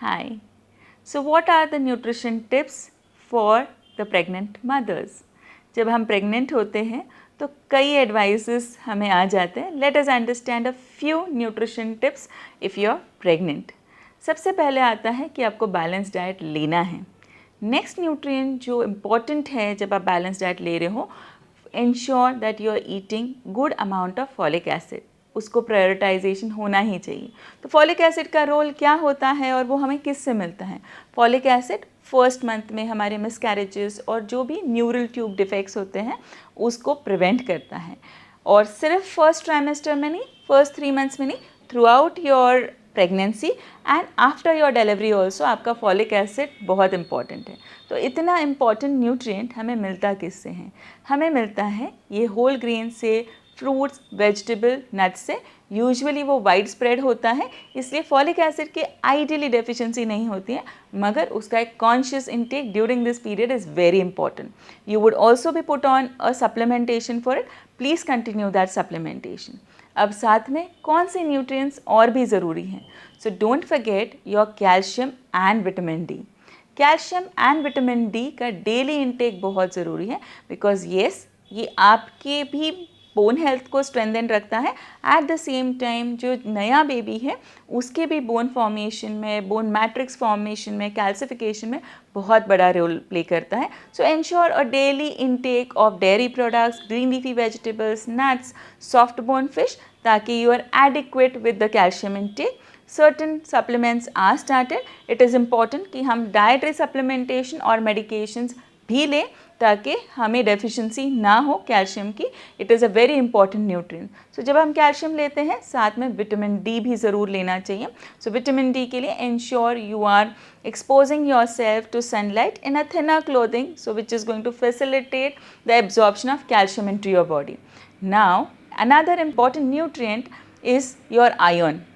Hi. So what are the nutrition tips for the pregnant mothers? जब हम pregnant होते हैं तो कई एडवाइसेस हमें आ जाते हैं. Let us understand a few nutrition tips if you are pregnant. सबसे पहले आता है कि आपको बैलेंस डाइट लेना है. नेक्स्ट न्यूट्रिएंट जो इम्पॉर्टेंट है जब आप बैलेंस डाइट ले रहे हो, ensure that you are eating good amount of folic acid. उसको प्रायोरिटाइजेशन होना ही चाहिए. तो फॉलिक एसिड का रोल क्या होता है और वो हमें किस से मिलता है? फॉलिक एसिड फर्स्ट मंथ में हमारे मिसकैरेजेस और जो भी न्यूरल ट्यूब डिफेक्ट्स होते हैं उसको प्रिवेंट करता है. और सिर्फ फर्स्ट ट्राइमेस्टर में नहीं, फर्स्ट 3 मंथ्स में नहीं, through out your pregnancy and after your delivery also आपका फॉलिक एसिड बहुत इंपॉर्टेंट है. तो इतना इम्पॉर्टेंट न्यूट्रिएंट हमें मिलता किससे है? हमें मिलता है ये होल ग्रेन से, फ्रूट्स, वेजिटेबल, नट्स से. यूजुअली वो वाइड स्प्रेड होता है, इसलिए फॉलिक एसिड की आइडियली डेफिशिएंसी नहीं होती है, मगर उसका एक conscious intake during this period is very important. You would also be put on a supplementation for it. Please continue that supplementation. अब साथ में कौन से न्यूट्रिएंट्स और भी ज़रूरी हैं? So don't forget your calcium and vitamin D. Calcium and vitamin D का डेली इनटेक बहुत ज़रूरी है, बिकॉज येस, ये आपके भी बोन हेल्थ को स्ट्रेंथन रखता है. एट द सेम टाइम जो नया बेबी है उसके भी बोन फॉर्मेशन में, बोन मैट्रिक्स फॉर्मेशन में, कैल्सिफिकेशन में बहुत बड़ा रोल प्ले करता है. So ensure a daily intake of dairy products, green leafy vegetables, nuts, soft bone fish, ताकि you are adequate with the calcium intake. Certain supplements are started. It is important कि हम dietary supplementation और medications भी लें ताकि हमें deficiency ना हो कैल्शियम की. It is a very important nutrient. So जब हम कैल्शियम लेते हैं साथ में विटामिन डी भी ज़रूर लेना चाहिए. सो विटामिन डी के लिए ensure you are exposing yourself to sunlight in a thinner clothing, so which is going to facilitate the absorption of calcium into your body. Now another important nutrient is your iron.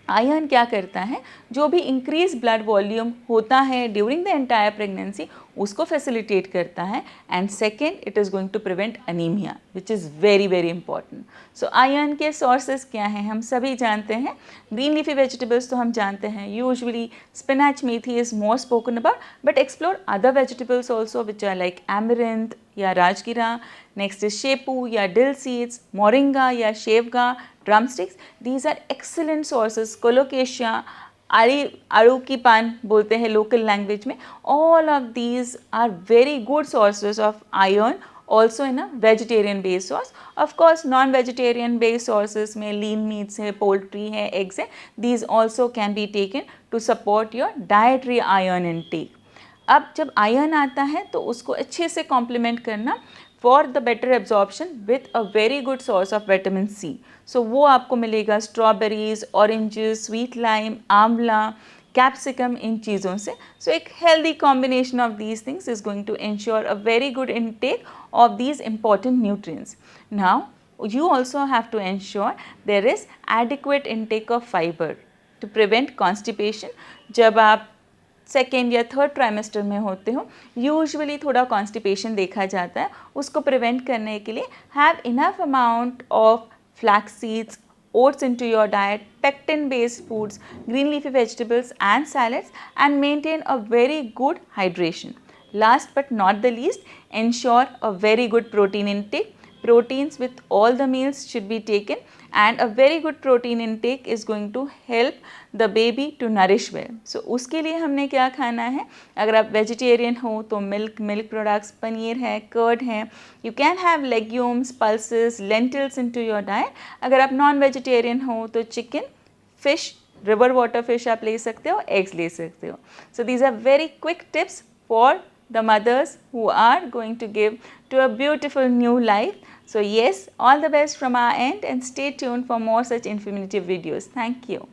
Iron क्या करता है? जो भी increase blood volume होता है during the entire pregnancy उसको facilitate करता है. And second, it is going to prevent anaemia, which is very very important. So iron के सोर्सेज क्या हैं हम सभी जानते हैं. ग्रीन लीफी वेजिटेबल्स तो हम जानते हैं, usually spinach, methi is more spoken about, but explore other vegetables also which are like amaranth या राजगिरा. नेक्स्ट इज शेपू या डिल सीड्स, मोरिंगा या शेवगा, drumsticks. These are excellent sources. Colocasia, आड़ू की पान बोलते हैं लोकल लैंग्वेज में. All of these are very good sources of iron, also in a vegetarian based source. Of course non-vegetarian based sources में lean meats है, poultry है, eggs है. These also can be taken to support your dietary iron intake. अब जब iron आता है तो उसको अच्छे से कॉम्प्लीमेंट करना for the better absorption with a very good source of vitamin C. So वो आपको मिलेगा स्ट्रॉबेरीज, ऑरेंजेस, स्वीट लाइम, आंवला, कैप्सिकम, इन चीज़ों से. सो एक healthy combination of these things is going to ensure a very good intake of these important nutrients. Now you also have to ensure there is adequate intake of fiber to prevent constipation. जब आप second या third trimester में होते हो usually थोड़ा constipation देखा जाता है. उसको प्रिवेंट करने के लिए have enough amount of flax seeds, oats into your diet, pectin based foods, green leafy vegetables and salads, and maintain a very good hydration. Last but not the least, ensure a very good protein intake. Proteins with all the meals should be taken, and a very good protein intake is going to help the baby to nourish well. So उसके लिए हमने क्या खाना है? अगर आप vegetarian हो तो मिल्क प्रोडक्ट्स, पनीर है, कर्ड है. You can have legumes, pulses, lentils into your diet. अगर आप नॉन वेजिटेरियन हो तो chicken, fish, river water fish आप ले सकते हो, एग्स ले सकते हो. So these are very quick tips for the mothers who are going to give to a beautiful new life. So yes, all the best from our end, and stay tuned for more such informative videos. Thank you.